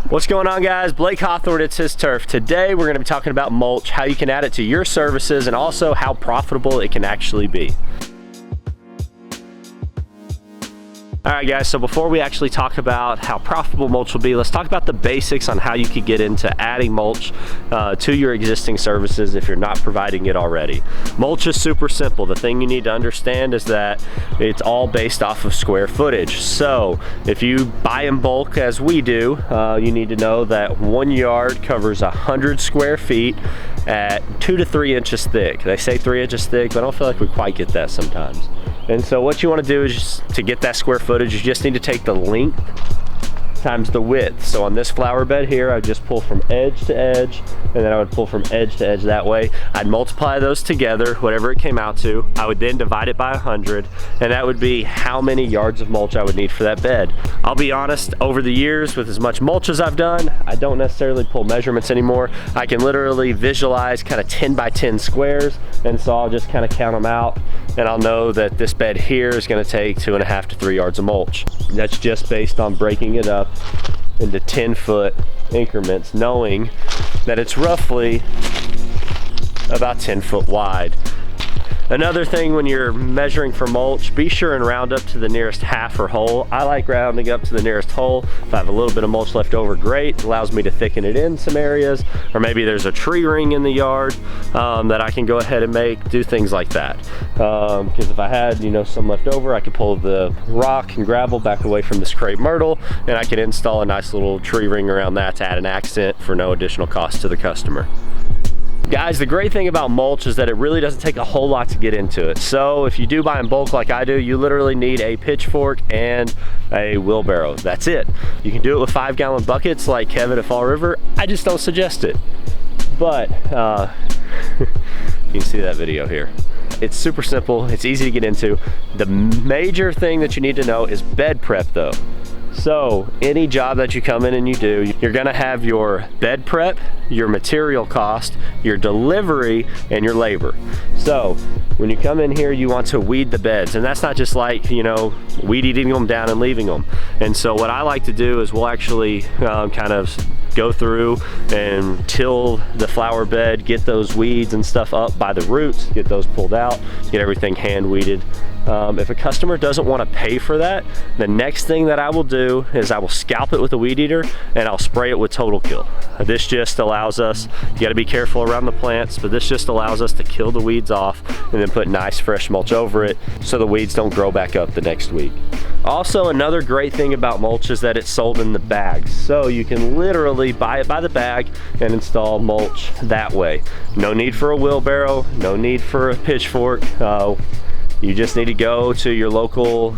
What's going on, guys? Blake Hawthorn, It's His Turf. Today we're going to be talking about mulch, how you can add it to your services, and also how profitable it can actually be. All right, guys, so before we actually talk about how profitable mulch will be, let's talk about the basics on how you could get into adding mulch to your existing services if you're not providing it already. Mulch is super simple. The thing you need to understand is that it's all based off of square footage. So if you buy in bulk, as we do, you need to know that 1 yard covers 100 square feet at 2 to 3 inches thick. They say 3 inches thick, but I don't feel like we quite get that sometimes. And so what you want to do is, just to get that square footage, you just need to take the length times the width. So on this flower bed here, I just pull from edge to edge, and then I would pull from edge to edge that way. I'd multiply those together, whatever it came out to. I would then divide it by 100, and that would be how many yards of mulch I would need for that bed. I'll be honest, over the years, with as much mulch as I've done, I don't necessarily pull measurements anymore. I can literally visualize kind of 10 by 10 squares, and so I'll just kind of count them out, and I'll know that this bed here is going to take 2.5 to 3 yards of mulch. That's just based on breaking it up into 10-foot increments, knowing that it's roughly about 10 foot wide. Another thing, when you're measuring for mulch, be sure and round up to the nearest half or whole. I like rounding up to the nearest whole. If I have a little bit of mulch left over, great. It allows me to thicken it in some areas, or maybe there's a tree ring in the yard that I can go ahead and do things like that. Because if I had, some left over, I could pull the rock and gravel back away from this crepe myrtle, and I could install a nice little tree ring around that to add an accent for no additional cost to the customer. Guys, the great thing about mulch is that it really doesn't take a whole lot to get into it. So if you do buy in bulk like I do, you literally need a pitchfork and a wheelbarrow. That's it. You can do it with 5-gallon buckets like Kevin at Fall River. I just don't suggest it. But you can see that video here. It's super simple. It's easy to get into. The major thing that you need to know is bed prep, though. So any job that you come in and you do, you're gonna have your bed prep, your material cost, your delivery, and your labor. So when you come in here, you want to weed the beds, and that's not just like, weed eating them down and leaving them. And so what I like to do is we'll actually kind of go through and till the flower bed, get those weeds and stuff up by the roots, get those pulled out, get everything hand weeded. If a customer doesn't want to pay for that, the next thing that I will do is I will scalp it with a weed eater, and I'll spray it with Total Kill. This just allows us, you got to be careful around the plants, but this just allows us to kill the weeds off and then put nice fresh mulch over it so the weeds don't grow back up the next week. Also, another great thing about mulch is that it's sold in the bags. So you can literally buy it by the bag and install mulch that way. No need for a wheelbarrow, no need for a pitchfork. You just need to go to your local,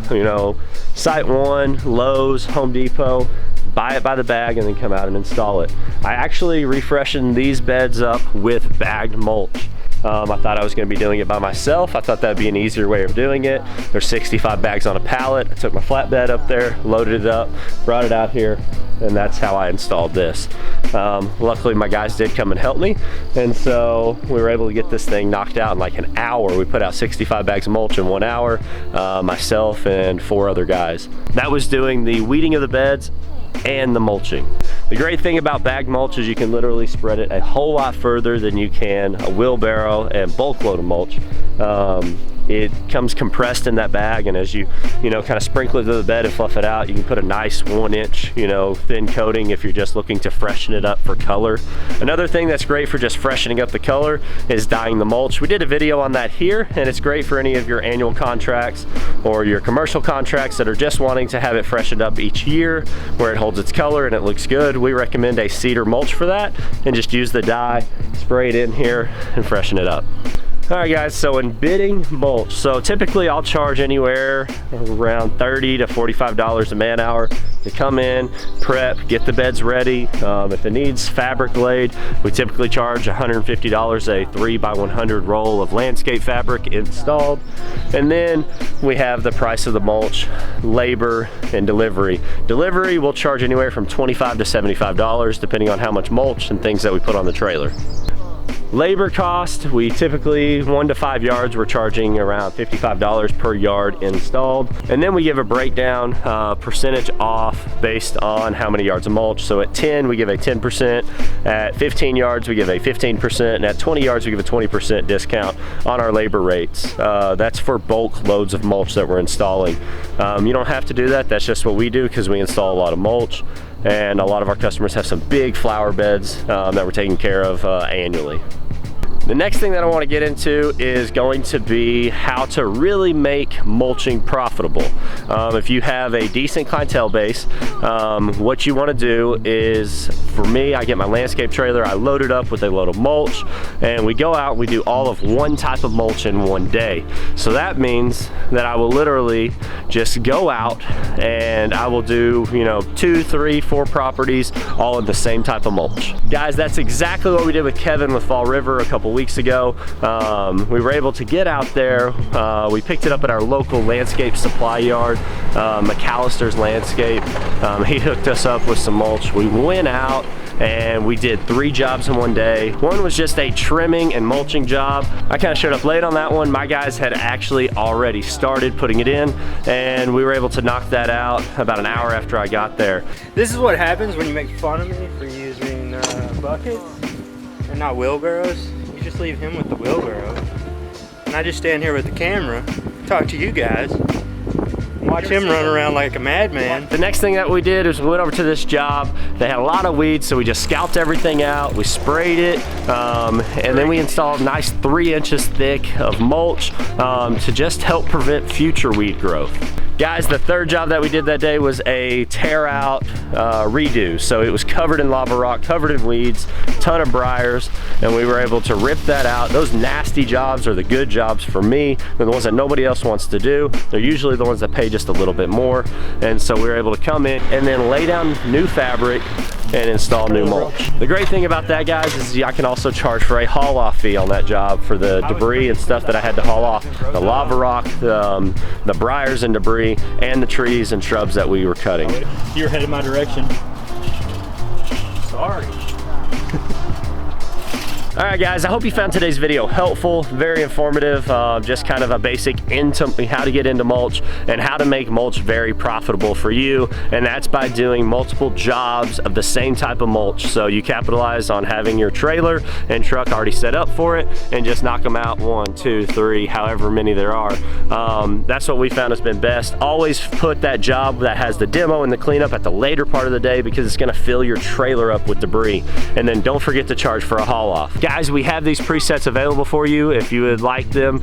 Site One, Lowe's, Home Depot, buy it by the bag, and then come out and install it. I actually refreshened these beds up with bagged mulch. I thought I was going to be doing it by myself. I thought that'd be an easier way of doing it. There's 65 bags on a pallet. I took my flatbed up there, loaded it up, brought it out here, and that's how I installed this. Luckily my guys did come and help me, and so we were able to get this thing knocked out in like an hour. We put out 65 bags of mulch in 1 hour, myself and 4 other guys. That was doing the weeding of the beds and the mulching. The great thing about bagged mulch is you can literally spread it a whole lot further than you can a wheelbarrow and bulk load of mulch. It comes compressed in that bag, and as you kind of sprinkle it to the bed and fluff it out, you can put a nice 1-inch thin coating if you're just looking to freshen it up for color. Another thing that's great for just freshening up the color is dyeing the mulch. We did a video on that here, and it's great for any of your annual contracts or your commercial contracts that are just wanting to have it freshened up each year where it holds its color and it looks good. We recommend a cedar mulch for that, and just use the dye, spray it in here, and freshen it up. All right, guys, so in bidding mulch, so typically I'll charge anywhere around $30 to $45 a man hour to come in, prep, get the beds ready. If it needs fabric laid, we typically charge $150 a 3x100 roll of landscape fabric installed. And then we have the price of the mulch, labor, and delivery. Delivery we'll charge anywhere from $25 to $75 depending on how much mulch and things that we put on the trailer. Labor cost, we typically 1 to 5 yards, we're charging around $55 per yard installed. And then we give a breakdown percentage off based on how many yards of mulch. So at 10, we give a 10%. At 15 yards, we give a 15%. And at 20 yards, we give a 20% discount on our labor rates. That's for bulk loads of mulch that we're installing. You don't have to do that. That's just what we do because we install a lot of mulch. And a lot of our customers have some big flower beds that we're taking care of annually. The next thing that I want to get into is going to be how to really make mulching profitable. If you have a decent clientele base, what you want to do is, for me, I get my landscape trailer, I load it up with a load of mulch, and we go out, we do all of one type of mulch in one day. So that means that I will literally just go out and I will do, 2, 3, 4 properties all in the same type of mulch. Guys, that's exactly what we did with Kevin with Fall River a couple weeks ago. We were able to get out there. We picked it up at our local landscape supply yard, McAllister's Landscape. He hooked us up with some mulch. We went out and we did 3 jobs in one day. One was just a trimming and mulching job. I kind of showed up late on that one. My guys had actually already started putting it in, and we were able to knock that out about an hour after I got there. This is what happens when you make fun of me for using buckets and not wheelbarrows. You just leave him with the wheelbarrow, and I just stand here with the camera, talk to you guys, watch him run around like a madman. The next thing that we did is we went over to this job. They had a lot of weeds, so we just scalped everything out. We sprayed it, and then we installed nice 3 inches thick of mulch to just help prevent future weed growth. Guys, the third job that we did that day was a tear out redo. So it was covered in lava rock, covered in weeds, ton of briars, and we were able to rip that out. Those nasty jobs are the good jobs for me. They're the ones that nobody else wants to do. They're usually the ones that pay just a little bit more. And so we were able to come in and then lay down new fabric and install new mulch. The great thing about that, guys, is I can also charge for a haul off fee on that job for the debris and stuff that I had to haul off. The lava rock, the briars and debris, and the trees and shrubs that we were cutting. You're headed my direction. Sorry. All right, guys, I hope you found today's video helpful, very informative, just kind of a basic into how to get into mulch and how to make mulch very profitable for you. And that's by doing multiple jobs of the same type of mulch. So you capitalize on having your trailer and truck already set up for it and just knock them out 1, 2, 3, however many there are. That's what we found has been best. Always put that job that has the demo and the cleanup at the later part of the day because it's gonna fill your trailer up with debris. And then don't forget to charge for a haul off. Guys, we have these presets available for you. If you would like them,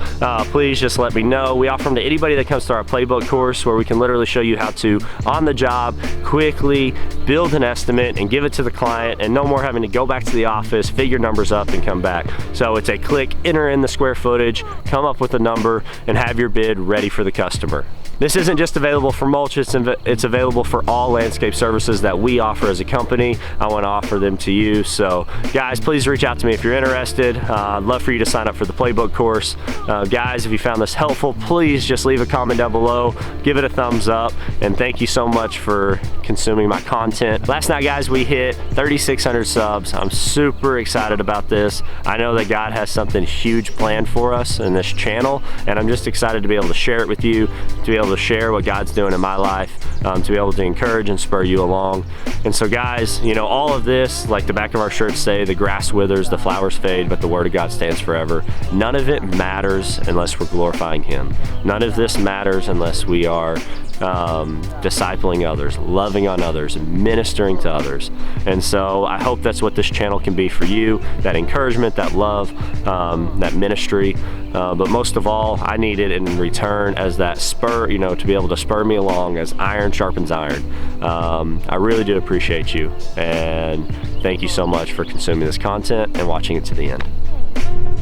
please just let me know. We offer them to anybody that comes to our playbook course where we can literally show you how to, on the job, quickly build an estimate and give it to the client, and no more having to go back to the office, figure numbers up, and come back. So it's a click, enter in the square footage, come up with a number, and have your bid ready for the customer. This isn't just available for mulch, it's available for all landscape services that we offer as a company. I want to offer them to you. So guys, please reach out to me if you're interested. I'd love for you to sign up for the playbook course. Guys, if you found this helpful, please just leave a comment down below, give it a thumbs up, and thank you so much for consuming my content. Last night, guys, we hit 3,600 subs. I'm super excited about this. I know that God has something huge planned for us in this channel, and I'm just excited to be able to share it with you, to be able to share what God's doing in my life, to be able to encourage and spur you along. And so guys, all of this, like the back of our shirts say, the grass withers, the flowers fade, but the word of God stands forever. None of it matters unless we're glorifying Him. None of this matters unless we are discipling others, loving on others, ministering to others. And so I hope that's what this channel can be for you, that encouragement, that love, that ministry. But most of all, I need it in return as that spur, to be able to spur me along as iron sharpens iron. I really do appreciate you, and thank you so much for consuming this content and watching it to the end.